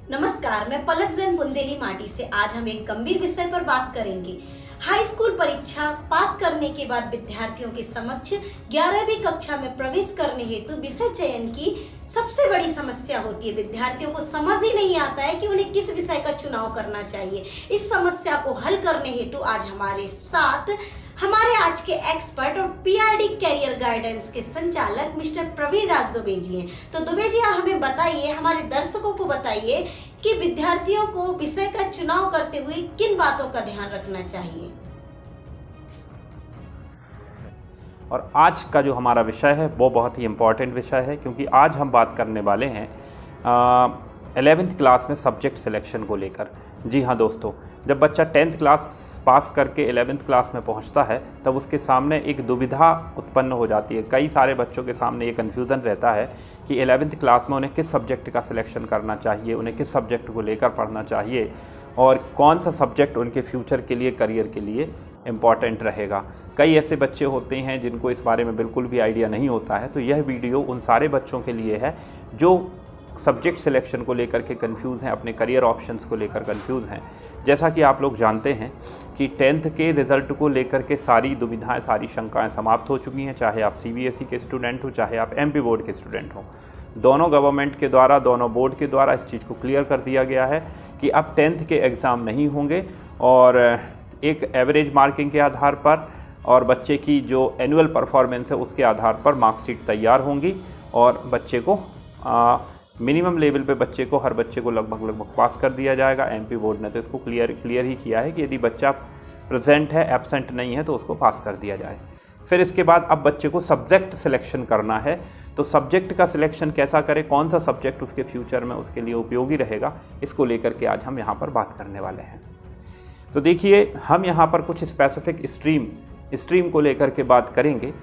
नमस्कार, मैं पलक जैन बुंदेली माटी से। आज हम एक गंभीर विषय पर बात करेंगे। हाई स्कूल परीक्षा पास करने के बाद विद्यार्थियों के समक्ष 11वीं कक्षा में प्रवेश करने हेतु विषय चयन की सबसे बड़ी समस्या होती है। विद्यार्थियों को समझ ही नहीं आता है कि उन्हें किस विषय का चुनाव करना चाहिए। इस समस्या को हल करने हेतु आज हमारे साथ हमारे आज के एक्सपर्ट और पीआरडी कैरियर गाइडेंस के संचालक मिस्टर प्रवीण राज दुबे जी हैं। तो दुबे जी, हमें बताइए, हमारे दर्शकों को बताइए कि विद्यार्थियों को विषय का चुनाव करते हुए किन बातों का ध्यान रखना चाहिए। और आज का जो हमारा विषय है वो बहुत ही इम्पॉर्टेंट विषय है, क्योंकि आज हम बात करने वाले हैं 11th क्लास में सब्जेक्ट सिलेक्शन को लेकर। जी हाँ दोस्तों, जब बच्चा 10th क्लास पास करके 11th क्लास में पहुंचता है तब उसके सामने एक दुविधा उत्पन्न हो जाती है। कई सारे बच्चों के सामने ये कन्फ्यूज़न रहता है कि 11th क्लास में उन्हें किस सब्जेक्ट का सिलेक्शन करना चाहिए, उन्हें किस सब्जेक्ट को लेकर पढ़ना चाहिए और कौन सा सब्जेक्ट उनके फ्यूचर के लिए, करियर के लिए इम्पॉर्टेंट रहेगा। कई ऐसे बच्चे होते हैं जिनको इस बारे में बिल्कुल भी आइडिया नहीं होता है। तो यह वीडियो उन सारे बच्चों के लिए है जो सब्जेक्ट सिलेक्शन को लेकर के कंफ्यूज हैं, अपने करियर ऑप्शंस को लेकर कंफ्यूज हैं। जैसा कि आप लोग जानते हैं कि 10th के रिज़ल्ट को लेकर के सारी दुविधाएं, सारी शंकाएं समाप्त हो चुकी हैं। चाहे आप CBSE के स्टूडेंट हो, चाहे आप MP बोर्ड के स्टूडेंट हो, दोनों गवर्नमेंट के द्वारा, दोनों बोर्ड के द्वारा इस चीज़ को क्लियर कर दिया गया है कि अब 10th के एग्ज़ाम नहीं होंगे और एक एवरेज मार्किंग के आधार पर और बच्चे की जो एनुअल परफॉर्मेंस है उसके आधार पर मार्कशीट तैयार होंगी और बच्चे को मिनिमम लेवल पे बच्चे को, हर बच्चे को लगभग पास कर दिया जाएगा। MP बोर्ड ने तो इसको क्लियर ही किया है कि यदि बच्चा प्रेजेंट है, एब्सेंट नहीं है, तो उसको पास कर दिया जाए। फिर इसके बाद अब बच्चे को सब्जेक्ट सिलेक्शन करना है। तो सब्जेक्ट का सिलेक्शन कैसा करें, कौन सा सब्जेक्ट उसके फ्यूचर में उसके लिए उपयोगी रहेगा, इसको लेकर के आज हम यहाँ पर बात करने वाले हैं। तो देखिए, हम यहाँ पर कुछ स्पेसिफिक स्ट्रीम को लेकर के बात करेंगे,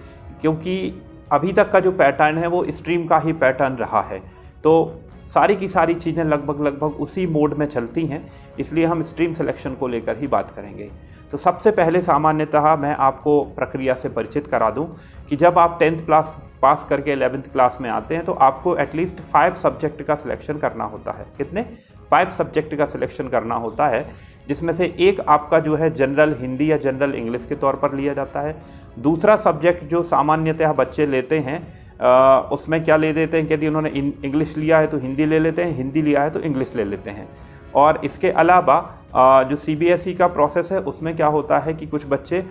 क्योंकि अभी तक का जो पैटर्न है वो स्ट्रीम का ही पैटर्न रहा है। तो सारी की सारी चीज़ें लगभग उसी मोड में चलती हैं, इसलिए हम स्ट्रीम सिलेक्शन को लेकर ही बात करेंगे। तो सबसे पहले सामान्यतः मैं आपको प्रक्रिया से परिचित करा दूं कि जब आप 10th क्लास पास करके 11th क्लास में आते हैं तो आपको एटलीस्ट 5 सब्जेक्ट का सिलेक्शन करना होता है। कितने? 5 सब्जेक्ट का सिलेक्शन करना होता है, जिसमें से एक आपका जो है जनरल हिंदी या जनरल इंग्लिश के तौर पर लिया जाता है। दूसरा सब्जेक्ट जो सामान्यतः बच्चे लेते हैं उसमें क्या ले लेते हैं कि यदि उन्होंने इंग्लिश लिया है तो हिंदी ले लेते हैं, हिंदी लिया है तो इंग्लिश ले लेते हैं। और इसके अलावा जो CBSE का प्रोसेस है उसमें क्या होता है कि कुछ बच्चे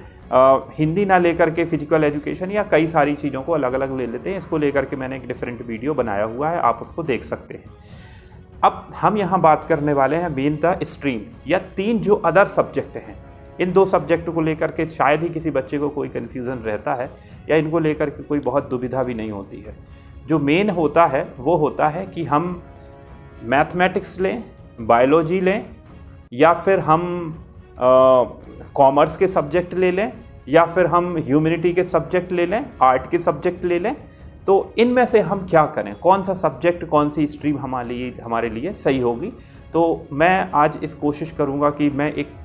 हिंदी ना लेकर के फिजिकल एजुकेशन या कई सारी चीज़ों को अलग अलग ले लेते हैं। इसको लेकर के मैंने एक डिफरेंट वीडियो बनाया हुआ है, आप उसको देख सकते हैं। अब हम यहाँ बात करने वाले हैं मेनतः स्ट्रीम या 3 जो अदर सब्जेक्ट हैं। इन 2 सब्जेक्ट को लेकर के शायद ही किसी बच्चे को कोई कन्फ्यूज़न रहता है या इनको लेकर के कोई बहुत दुविधा भी नहीं होती है। जो मेन होता है वो होता है कि हम मैथमेटिक्स लें, बायोलॉजी लें, या फिर हम कॉमर्स के सब्जेक्ट ले लें, या फिर हम ह्यूमैनिटी के सब्जेक्ट ले लें, आर्ट के सब्जेक्ट ले लें। तो इनमें से हम क्या करें, कौन सा सब्जेक्ट, कौन सी स्ट्रीम हमारे लिए सही होगी। तो मैं आज इस कोशिश करूँगा कि मैं एक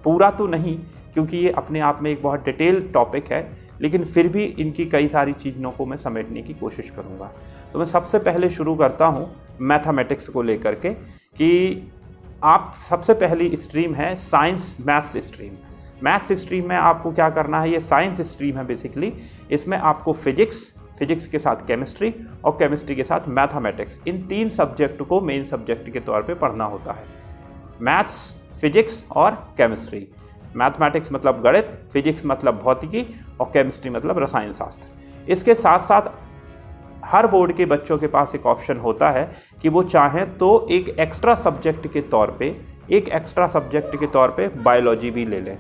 पूरा तो नहीं, क्योंकि ये अपने आप में एक बहुत डिटेल टॉपिक है, लेकिन फिर भी इनकी कई सारी चीज़ों को मैं समेटने की कोशिश करूँगा। तो मैं सबसे पहले शुरू करता हूँ मैथमेटिक्स को लेकर के कि आप सबसे पहली स्ट्रीम है science maths stream. Maths stream में आपको क्या करना है, ये साइंस स्ट्रीम है बेसिकली। इसमें आपको फिजिक्स के साथ केमिस्ट्री और केमिस्ट्री के साथ मैथमेटिक्स, इन 3 सब्जेक्ट को मेन सब्जेक्ट के तौर पे पढ़ना होता है। मैथ्स, फिजिक्स और केमिस्ट्री। मैथमेटिक्स मतलब गणित, फिजिक्स मतलब भौतिकी और केमिस्ट्री मतलब रसायन शास्त्र। इसके साथ साथ हर बोर्ड के बच्चों के पास एक ऑप्शन होता है कि वो चाहें तो एक एक्स्ट्रा सब्जेक्ट के तौर पे बायोलॉजी भी ले लें।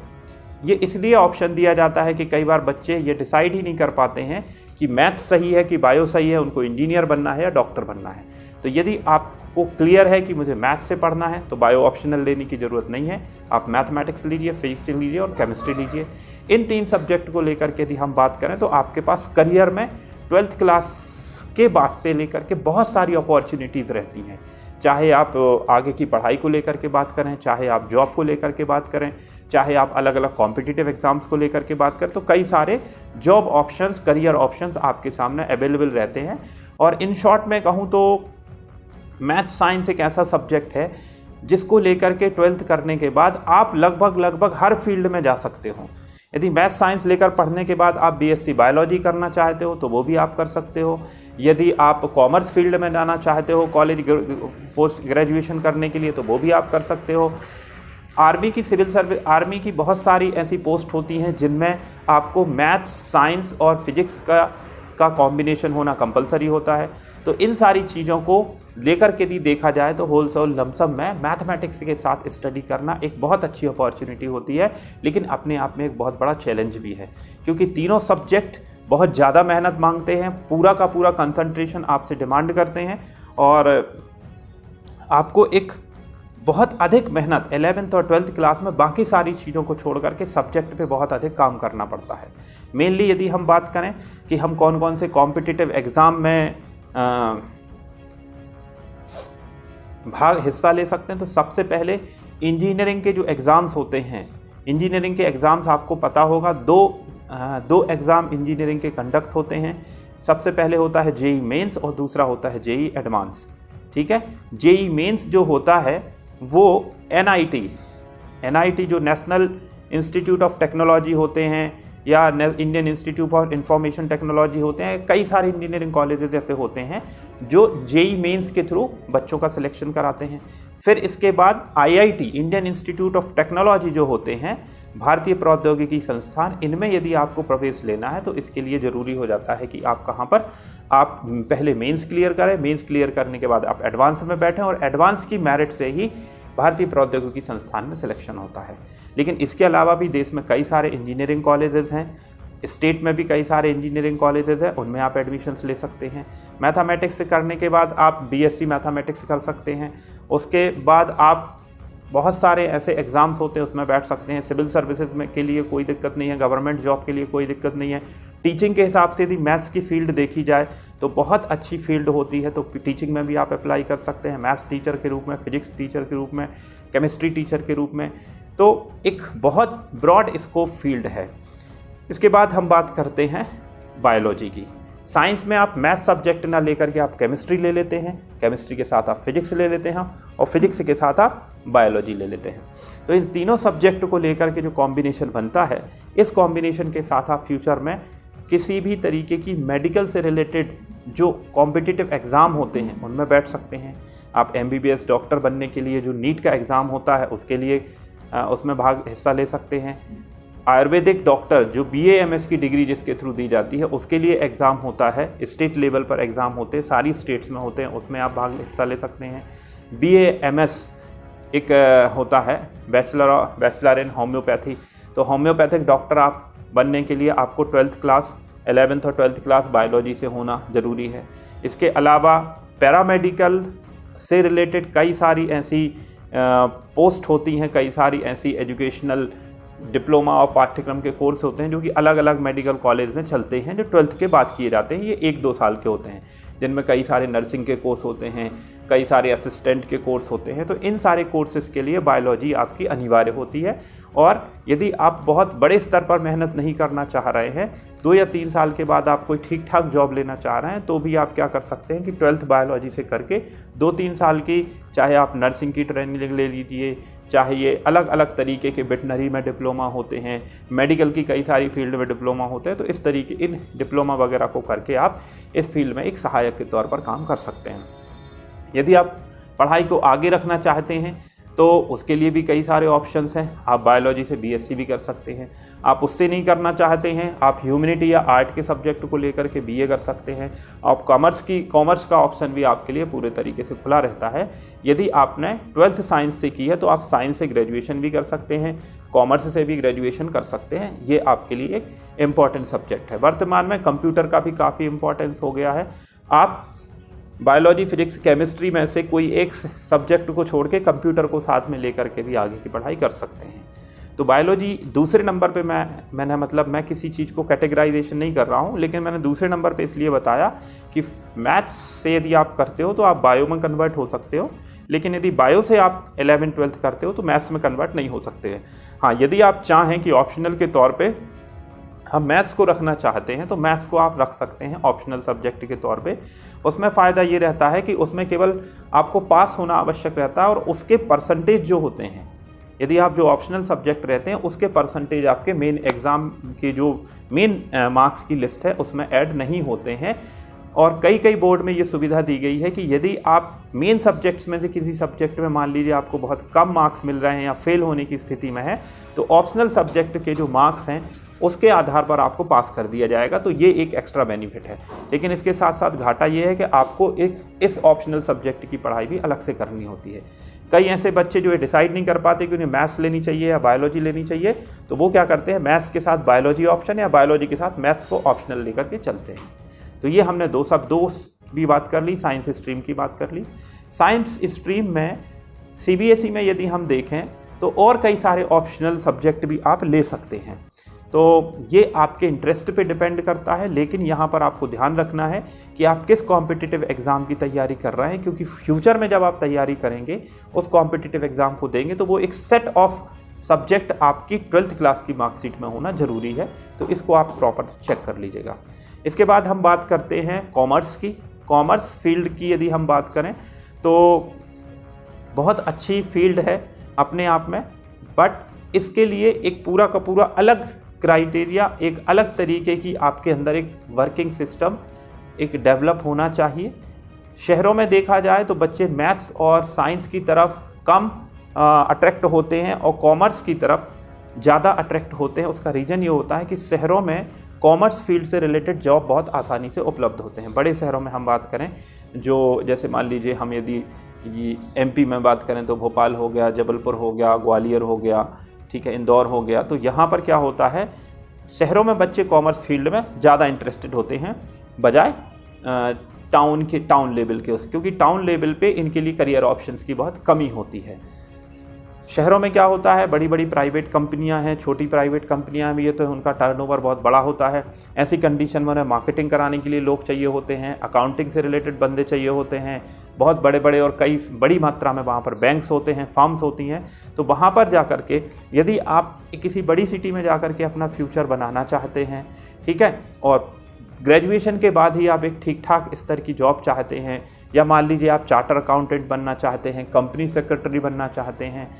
ये इसलिए ऑप्शन दिया जाता है कि कई बार बच्चे ये डिसाइड ही नहीं कर पाते हैं कि मैथ्स सही है कि बायो सही है, उनको इंजीनियर बनना है या डॉक्टर बनना है। तो यदि आपको क्लियर है कि मुझे मैथ्स से पढ़ना है तो बायो ऑप्शनल लेने की ज़रूरत नहीं है, आप मैथमेटिक्स लीजिए, फिजिक्स लीजिए और केमिस्ट्री लीजिए। इन 3 सब्जेक्ट को लेकर के यदि हम बात करें तो आपके पास करियर में 12th क्लास के बाद से लेकर के बहुत सारी अपॉर्चुनिटीज़ रहती हैं। चाहे आप आगे की पढ़ाई को लेकर के बात करें, चाहे आप जॉब को लेकर के बात करें, चाहे आप अलग अलग कॉम्पिटिटिव एग्जाम्स को लेकर के बात करें, तो कई सारे जॉब ऑप्शंस, करियर ऑप्शंस आपके सामने अवेलेबल रहते हैं। और इन शॉर्ट में कहूँ तो मैथ साइंस एक ऐसा सब्जेक्ट है जिसको लेकर के 12th करने के बाद आप लगभग हर फील्ड में जा सकते हो। यदि मैथ साइंस लेकर पढ़ने के बाद आप बीएससी बायोलॉजी करना चाहते हो तो वो भी आप कर सकते हो। यदि आप कॉमर्स फील्ड में जाना चाहते हो कॉलेज पोस्ट ग्रेजुएशन करने के लिए तो वो भी आप कर सकते हो। आर्मी की सिविल सर्विस, आर्मी की बहुत सारी ऐसी पोस्ट होती हैं जिनमें आपको मैथ्स, साइंस और फिजिक्स का कॉम्बिनेशन होना कंपलसरी होता है। तो इन सारी चीज़ों को लेकर के यदि देखा जाए तो होलसेल लमसम में मैथमेटिक्स के साथ स्टडी करना एक बहुत अच्छी अपॉर्चुनिटी होती है, लेकिन अपने आप में एक बहुत बड़ा चैलेंज भी है, क्योंकि तीनों सब्जेक्ट बहुत ज़्यादा मेहनत मांगते हैं, पूरा का पूरा कंसंट्रेशन आपसे डिमांड करते हैं और आपको एक बहुत अधिक मेहनत 11th और 12th क्लास में बाकी सारी चीज़ों को छोड़ करके सब्जेक्ट पे बहुत अधिक काम करना पड़ता है। मेनली यदि हम बात करें कि हम कौन कौन से कॉम्पिटिटिव एग्ज़ाम में हिस्सा ले सकते हैं, तो सबसे पहले इंजीनियरिंग के जो एग्ज़ाम्स होते हैं, इंजीनियरिंग के एग्ज़ाम्स आपको पता होगा दो एग्ज़ाम इंजीनियरिंग के कंडक्ट होते हैं। सबसे पहले होता है जेई मेंस और दूसरा होता है जेई एडवांस। ठीक है, जेई मेंस जो होता है वो एनआईटी जो नेशनल इंस्टीट्यूट ऑफ टेक्नोलॉजी होते हैं या Indian institute of information technology होते हैं, कई सारे इंजीनियरिंग कॉलेजेस ऐसे होते हैं जो जेई मेंस के थ्रू बच्चों का सिलेक्शन कराते हैं। फिर इसके बाद IIT, Indian institute of technology जो होते हैं, भारतीय प्रौद्योगिकी संस्थान, इनमें यदि आपको प्रवेश लेना है तो इसके लिए ज़रूरी हो जाता है कि आप कहाँ पर आप पहले मेंस क्लियर करें, मेंस क्लियर करने के बाद आप एडवांस में बैठें और एडवांस की मेरिट से ही भारतीय प्रौद्योगिकी संस्थान में सिलेक्शन होता है। लेकिन इसके अलावा भी देश में कई सारे इंजीनियरिंग कॉलेजेस हैं, स्टेट में भी कई सारे इंजीनियरिंग कॉलेजेस हैं, उनमें आप एडमिशन्स ले सकते हैं। मैथमेटिक्स से करने के बाद आप बीएससी मैथमेटिक्स कर सकते हैं। उसके बाद आप बहुत सारे ऐसे एग्ज़ाम्स होते हैं उसमें बैठ सकते हैं। सिविल सर्विसेज में के लिए कोई दिक्कत नहीं है, गवर्नमेंट जॉब के लिए कोई दिक्कत नहीं है। टीचिंग के हिसाब से यदि मैथ्स की फील्ड देखी जाए तो बहुत अच्छी फील्ड होती है, तो टीचिंग में भी आप अप्लाई कर सकते हैं, मैथ्स टीचर के रूप में, फिजिक्स टीचर के रूप में, केमिस्ट्री टीचर के रूप में। तो एक बहुत ब्रॉड स्कोप फील्ड है। इसके बाद हम बात करते हैं बायोलॉजी की। साइंस में आप मैथ सब्जेक्ट ना लेकर के आप केमिस्ट्री ले लेते हैं, केमिस्ट्री के साथ आप फिजिक्स ले लेते हैं और फिजिक्स के साथ आप बायोलॉजी ले लेते हैं। तो इन तीनों सब्जेक्ट को लेकर के जो कॉम्बिनेशन बनता है, इस कॉम्बिनेशन के साथ आप फ्यूचर में किसी भी तरीके की मेडिकल से रिलेटेड जो कॉम्पिटिटिव एग्ज़ाम होते हैं उनमें बैठ सकते हैं। आप एमबीबीएस डॉक्टर बनने के लिए जो नीट का एग्ज़ाम होता है उसके लिए उसमें हिस्सा ले सकते हैं। आयुर्वेदिक डॉक्टर जो BA-MS की डिग्री जिसके थ्रू दी जाती है उसके लिए एग्ज़ाम होता है, स्टेट लेवल पर एग्ज़ाम होते हैं, सारी स्टेट्स में होते हैं, उसमें आप हिस्सा ले सकते हैं। BA-MS एक होता है बैचलर इन होम्योपैथी, तो होम्योपैथिक डॉक्टर आप बनने के लिए आपको 12th क्लास 11th और 12th क्लास बायोलॉजी से होना ज़रूरी है। इसके अलावा पैरामेडिकल से रिलेटेड कई सारी ऐसी पोस्ट होती हैं, कई सारी ऐसी एजुकेशनल डिप्लोमा और पाठ्यक्रम के कोर्स होते हैं जो कि अलग अलग मेडिकल कॉलेज में चलते हैं, जो 12th के बाद किए जाते हैं। ये 1-2 साल के होते हैं, जिनमें कई सारे नर्सिंग के कोर्स होते हैं, कई सारे असिस्टेंट के कोर्स होते हैं। तो इन सारे कोर्सेज़ के लिए बायोलॉजी आपकी अनिवार्य होती है। और यदि आप बहुत बड़े स्तर पर मेहनत नहीं करना चाह रहे हैं, 2 या 3 साल के बाद आप कोई ठीक ठाक जॉब लेना चाह रहे हैं, तो भी आप क्या कर सकते हैं कि 12th बायोलॉजी से करके 2-3 साल की, चाहे आप नर्सिंग की ट्रेनिंग ले लीजिए, चाहे ये अलग अलग तरीके के वेटनरी में डिप्लोमा होते हैं, मेडिकल की कई सारी फील्ड में डिप्लोमा होते हैं, तो इस तरीके इन डिप्लोमा वगैरह को करके आप इस फील्ड में एक सहायक के तौर पर काम कर सकते हैं। यदि आप पढ़ाई को आगे रखना चाहते हैं तो उसके लिए भी कई सारे ऑप्शंस हैं। आप बायोलॉजी से BSc भी कर सकते हैं। आप उससे नहीं करना चाहते हैं, आप ह्यूमैनिटी या आर्ट के सब्जेक्ट को लेकर के BA कर सकते हैं। आप कॉमर्स का ऑप्शन भी आपके लिए पूरे तरीके से खुला रहता है। यदि आपने 12th साइंस से की है तो आप साइंस से ग्रेजुएशन भी कर सकते हैं, कॉमर्स से भी ग्रेजुएशन कर सकते हैं। ये आपके लिए एक इम्पॉर्टेंट सब्जेक्ट है। वर्तमान में कंप्यूटर का भी काफ़ी इम्पोर्टेंस हो गया है। आप बायोलॉजी, फिजिक्स, केमिस्ट्री में से कोई एक सब्जेक्ट को छोड़ के कंप्यूटर को साथ में लेकर के भी आगे की पढ़ाई कर सकते हैं। तो बायोलॉजी दूसरे नंबर पे मैं किसी चीज़ को कैटेगराइजेशन नहीं कर रहा हूँ, लेकिन मैंने दूसरे नंबर पे इसलिए बताया कि मैथ्स से यदि आप करते हो तो आप बायो में कन्वर्ट हो सकते हो, लेकिन यदि बायो से आप 11th-12th करते हो तो मैथ्स में कन्वर्ट नहीं हो सकते हैं। हाँ, यदि आप चाहें कि ऑप्शनल के तौर पे हम मैथ्स को रखना चाहते हैं तो मैथ्स को आप रख सकते हैं ऑप्शनल सब्जेक्ट के तौर पे। उसमें फ़ायदा ये रहता है कि उसमें केवल आपको पास होना आवश्यक रहता है और उसके परसेंटेज जो होते हैं, यदि आप जो ऑप्शनल सब्जेक्ट रहते हैं उसके परसेंटेज आपके मेन एग्ज़ाम के जो मेन मार्क्स की लिस्ट है उसमें ऐड नहीं होते हैं। और कई बोर्ड में ये सुविधा दी गई है कि यदि आप मेन सब्जेक्ट्स में से किसी सब्जेक्ट में मान लीजिए आपको बहुत कम मार्क्स मिल रहे हैं या फेल होने की स्थिति में है, तो ऑप्शनल सब्जेक्ट के जो मार्क्स हैं उसके आधार पर आपको पास कर दिया जाएगा। तो ये एक एक्स्ट्रा बेनिफिट है। लेकिन इसके साथ साथ घाटा ये है कि आपको इस ऑप्शनल सब्जेक्ट की पढ़ाई भी अलग से करनी होती है। कई ऐसे बच्चे जो डिसाइड नहीं कर पाते कि उन्हें मैथ्स लेनी चाहिए या बायोलॉजी लेनी चाहिए, तो वो क्या करते हैं, मैथ्स के साथ बायोलॉजी ऑप्शन या बायोलॉजी के साथ मैथ्स को ऑप्शनल लेकर के चलते हैं। तो ये हमने दो की बात कर ली, साइंस स्ट्रीम की बात कर ली। साइंस स्ट्रीम में CBSE में यदि हम देखें तो और कई सारे ऑप्शनल सब्जेक्ट भी आप ले सकते हैं। तो ये आपके इंटरेस्ट पे डिपेंड करता है, लेकिन यहाँ पर आपको ध्यान रखना है कि आप किस कॉम्पिटिटिव एग्ज़ाम की तैयारी कर रहे हैं, क्योंकि फ्यूचर में जब आप तैयारी करेंगे उस कॉम्पिटिटिव एग्ज़ाम को देंगे तो वो एक सेट ऑफ सब्जेक्ट आपकी 12th क्लास की मार्कशीट में होना ज़रूरी है। तो इसको आप प्रॉपर चेक कर लीजिएगा। इसके बाद हम बात करते हैं कॉमर्स की। कॉमर्स फील्ड की यदि हम बात करें तो बहुत अच्छी फील्ड है अपने आप में, बट इसके लिए एक पूरा का पूरा अलग क्राइटेरिया, एक अलग तरीके की आपके अंदर एक वर्किंग सिस्टम एक डेवलप होना चाहिए। शहरों में देखा जाए तो बच्चे मैथ्स और साइंस की तरफ कम अट्रैक्ट होते हैं और कॉमर्स की तरफ ज़्यादा अट्रैक्ट होते हैं। उसका रीज़न ये होता है कि शहरों में कॉमर्स फील्ड से रिलेटेड जॉब बहुत आसानी से उपलब्ध होते हैं। बड़े शहरों में हम बात करें, जो जैसे मान लीजिए हम यदि MP में बात करें तो भोपाल हो गया, जबलपुर हो गया, ग्वालियर हो गया, ठीक है, इंदौर हो गया, तो यहाँ पर क्या होता है, शहरों में बच्चे कॉमर्स फील्ड में ज़्यादा इंटरेस्टेड होते हैं बजाय टाउन लेवल के क्योंकि टाउन लेवल पे इनके लिए करियर ऑप्शंस की बहुत कमी होती है। शहरों में क्या होता है, बड़ी बड़ी प्राइवेट कंपनियां हैं, छोटी प्राइवेट कंपनियां भी है, तो उनका टर्नओवर बहुत बड़ा होता है। ऐसी कंडीशन में उन्हें मार्केटिंग कराने के लिए लोग चाहिए होते हैं, अकाउंटिंग से रिलेटेड बंदे चाहिए होते हैं, बहुत बड़े बड़े और कई बड़ी मात्रा में वहाँ पर बैंक्स होते हैं, फार्म्स होती हैं। तो वहाँ पर जा कर के यदि आप किसी बड़ी सिटी में जा कर के अपना फ्यूचर बनाना चाहते हैं, ठीक है, और ग्रेजुएशन के बाद ही आप एक ठीक ठाक स्तर की जॉब चाहते हैं, या मान लीजिए आप चार्टर अकाउंटेंट बनना चाहते हैं, कंपनी सेक्रेटरी बनना चाहते हैं,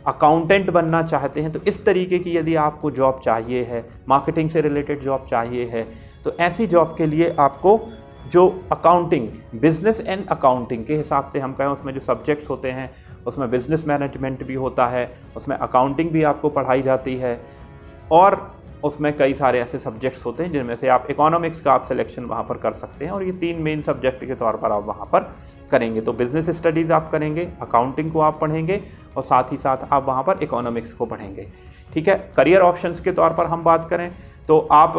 अकाउंटेंट बनना चाहते हैं, तो इस तरीके की यदि आपको जॉब चाहिए है, मार्केटिंग से रिलेटेड जॉब चाहिए है, तो ऐसी जॉब के लिए आपको जो अकाउंटिंग, बिजनेस एंड अकाउंटिंग के हिसाब से हम कहें, उसमें जो सब्जेक्ट्स होते हैं उसमें बिजनेस मैनेजमेंट भी होता है, उसमें अकाउंटिंग भी आपको पढ़ाई जाती है, और उसमें कई सारे ऐसे सब्जेक्ट्स होते हैं जिनमें से आप इकोनॉमिक्स का आप सिलेक्शन वहाँ पर कर सकते हैं, और ये 3 मेन सब्जेक्ट के तौर पर आप वहाँ पर करेंगे। तो बिजनेस स्टडीज़ आप करेंगे, अकाउंटिंग को आप पढ़ेंगे, और साथ ही साथ आप वहाँ पर इकोनॉमिक्स को पढ़ेंगे, ठीक है। करियर ऑप्शंस के तौर पर हम बात करें तो आप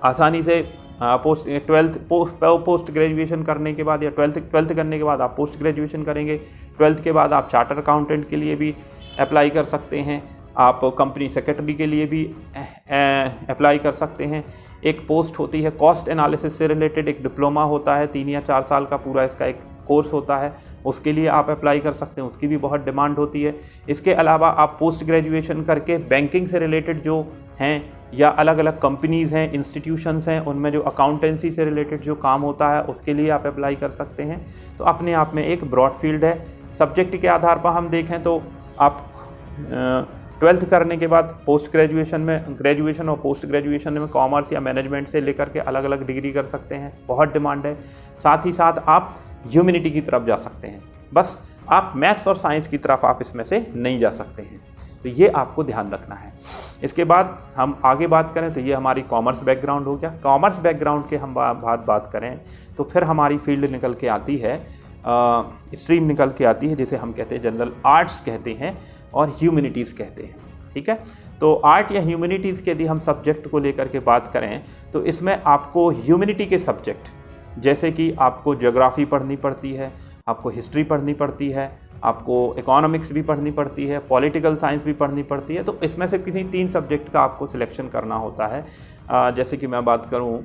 आसानी से पोस्ट ग्रेजुएशन करने के बाद या ट्वेल्थ करने के बाद आप पोस्ट ग्रेजुएशन करेंगे। 12th के बाद आप चार्टर अकाउंटेंट के लिए भी अप्लाई कर सकते हैं, आप कंपनी सेक्रेटरी के लिए भी अप्लाई कर सकते हैं। एक पोस्ट होती है कॉस्ट एनालिसिस से रिलेटेड, एक डिप्लोमा होता है, 3 या 4 साल का पूरा इसका एक कोर्स होता है, उसके लिए आप अप्लाई कर सकते हैं, उसकी भी बहुत डिमांड होती है। इसके अलावा आप पोस्ट ग्रेजुएशन करके बैंकिंग से रिलेटेड जो हैं या अलग अलग कंपनीज़ हैं, इंस्टीट्यूशंस हैं, उनमें जो अकाउंटेंसी से रिलेटेड जो काम होता है उसके लिए आप अप्लाई कर सकते हैं। तो अपने आप में एक ब्रॉड फील्ड है। सब्जेक्ट के आधार पर हम देखें तो आप 12th करने के बाद पोस्ट ग्रेजुएशन में, ग्रेजुएशन और पोस्ट ग्रेजुएशन में कॉमर्स या मैनेजमेंट से लेकर के अलग अलग डिग्री कर सकते हैं, बहुत डिमांड है। साथ ही साथ आप ह्यूमैनिटी की तरफ जा सकते हैं, बस आप मैथ्स और साइंस की तरफ आप इसमें से नहीं जा सकते हैं, तो ये आपको ध्यान रखना है। इसके बाद हम आगे बात करें तो ये हमारी कॉमर्स बैकग्राउंड हो गया। कॉमर्स बैकग्राउंड के हम बात करें तो फिर हमारी फील्ड निकल के आती है, स्ट्रीम निकल के आती है, जिसे हम कहते हैं जनरल आर्ट्स कहते हैं और ह्यूमैनिटीज़ कहते हैं, ठीक है। तो आर्ट या ह्यूमैनिटीज़ के यदि हम सब्जेक्ट को लेकर के बात करें तो इसमें आपको ह्यूमैनिटी के सब्जेक्ट जैसे कि आपको ज्योग्राफी पढ़नी पड़ती है, आपको हिस्ट्री पढ़नी पड़ती है, आपको इकोनॉमिक्स भी पढ़नी पड़ती है, पॉलिटिकल साइंस भी पढ़नी पड़ती है। तो इसमें से किसी 3 सब्जेक्ट का आपको सिलेक्शन करना होता है। जैसे कि मैं बात करूं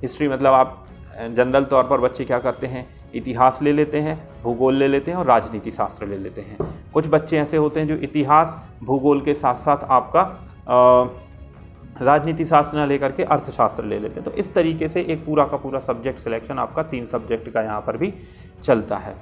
हिस्ट्री, मतलब आप जनरल तौर पर बच्चे क्या करते हैं, इतिहास ले लेते हैं, भूगोल ले लेते हैं और राजनीति शास्त्र ले लेते हैं। कुछ बच्चे ऐसे होते हैं जो इतिहास भूगोल के साथ साथ आपका राजनीति शास्त्र ना लेकर के अर्थशास्त्र ले लेते हैं। तो इस तरीके से एक पूरा का पूरा सब्जेक्ट सिलेक्शन आपका 3 सब्जेक्ट का यहाँ पर भी चलता है।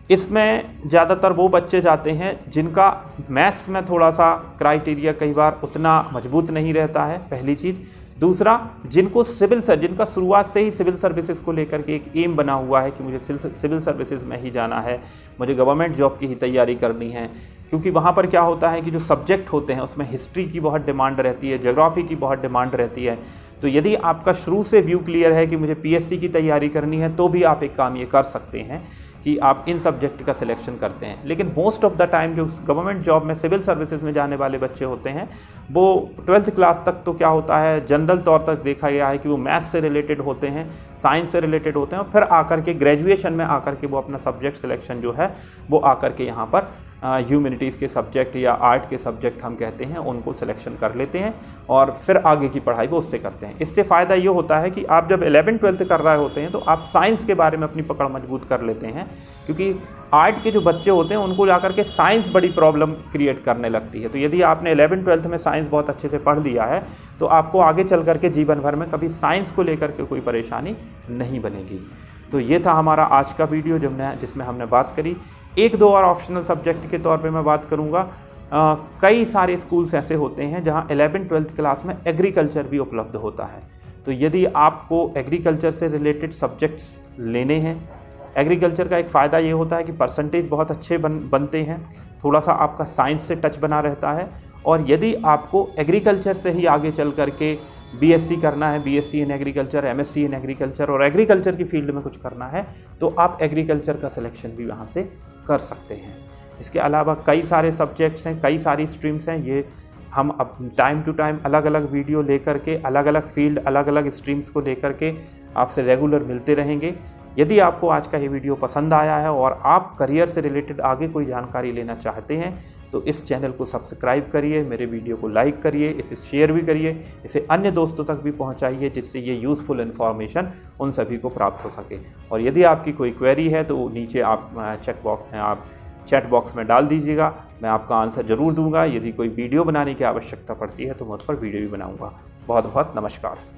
इसमें ज़्यादातर वो बच्चे जाते हैं जिनका मैथ्स में थोड़ा सा क्राइटेरिया कई बार उतना मजबूत नहीं रहता है, पहली चीज़। दूसरा, जिनको जिनका शुरुआत से ही सिविल सर्विसेज को लेकर के एक एम बना हुआ है कि मुझे सिविल सर्विसेज में ही जाना है, मुझे गवर्नमेंट जॉब की ही तैयारी करनी है, क्योंकि वहाँ पर क्या होता है कि जो सब्जेक्ट होते हैं उसमें हिस्ट्री की बहुत डिमांड रहती है, ज्योग्राफी की बहुत डिमांड रहती है। तो यदि आपका शुरू से व्यू क्लियर है कि मुझे पीएससी की तैयारी करनी है, तो भी आप एक काम ये कर सकते हैं कि आप इन सब्जेक्ट का सिलेक्शन करते हैं। लेकिन मोस्ट ऑफ द टाइम जो गवर्नमेंट जॉब में सिविल सर्विसेज में जाने वाले बच्चे होते हैं, वो 12th क्लास तक तो क्या होता है, जनरल तौर तक देखा गया है कि वो मैथ्स से रिलेटेड होते हैं, साइंस से रिलेटेड होते हैं, और फिर आकर के ग्रेजुएशन में आकर के वो अपना सब्जेक्ट सिलेक्शन जो है वो आकर के यहाँ पर ह्यूमैनिटीज़ के सब्जेक्ट या आर्ट के सब्जेक्ट हम कहते हैं उनको सिलेक्शन कर लेते हैं और फिर आगे की पढ़ाई वो उससे करते हैं। इससे फ़ायदा ये होता है कि आप जब 11th 12th कर रहे होते हैं तो आप साइंस के बारे में अपनी पकड़ मजबूत कर लेते हैं, क्योंकि आर्ट के जो बच्चे होते हैं उनको जाकर के साइंस बड़ी प्रॉब्लम क्रिएट करने लगती है। तो यदि आपने 11th 12th में साइंस बहुत अच्छे से पढ़ लिया है तो आपको आगे चल करके जीवन भर में कभी साइंस को लेकर के कोई परेशानी नहीं बनेगी। तो ये था हमारा आज का वीडियो जिसमें हमने बात करी। एक दो और ऑप्शनल सब्जेक्ट के तौर पे मैं बात करूँगा। कई सारे स्कूल्स ऐसे होते हैं जहाँ 11th 12th क्लास में एग्रीकल्चर भी उपलब्ध होता है। तो यदि आपको एग्रीकल्चर से रिलेटेड सब्जेक्ट्स लेने हैं, एग्रीकल्चर का एक फ़ायदा ये होता है कि परसेंटेज बहुत अच्छे बनते हैं, थोड़ा सा आपका साइंस से टच बना रहता है। और यदि आपको एग्रीकल्चर से ही आगे चल करके बीएससी करना है, BSc in agriculture, MSc in agriculture और एग्रीकल्चर की फील्ड में कुछ करना है, तो आप एग्रीकल्चर का सिलेक्शन भी वहाँ से कर सकते हैं। इसके अलावा कई सारे सब्जेक्ट्स हैं, कई सारी स्ट्रीम्स हैं। ये हम अब टाइम टू टाइम अलग अलग वीडियो लेकर के अलग अलग फील्ड, अलग अलग स्ट्रीम्स को लेकर के आपसे रेगुलर मिलते रहेंगे। यदि आपको आज का ये वीडियो पसंद आया है और आप करियर से रिलेटेड आगे कोई जानकारी लेना चाहते हैं तो इस चैनल को सब्सक्राइब करिए, मेरे वीडियो को लाइक करिए, इसे शेयर भी करिए, इसे अन्य दोस्तों तक भी पहुंचाइए जिससे ये यूज़फुल इन्फॉर्मेशन उन सभी को प्राप्त हो सके। और यदि आपकी कोई क्वेरी है तो नीचे आप चैट बॉक्स में डाल दीजिएगा, मैं आपका आंसर ज़रूर दूंगा। यदि कोई वीडियो बनाने की आवश्यकता पड़ती है तो मैं उस पर वीडियो भी बनाऊँगा। बहुत बहुत नमस्कार।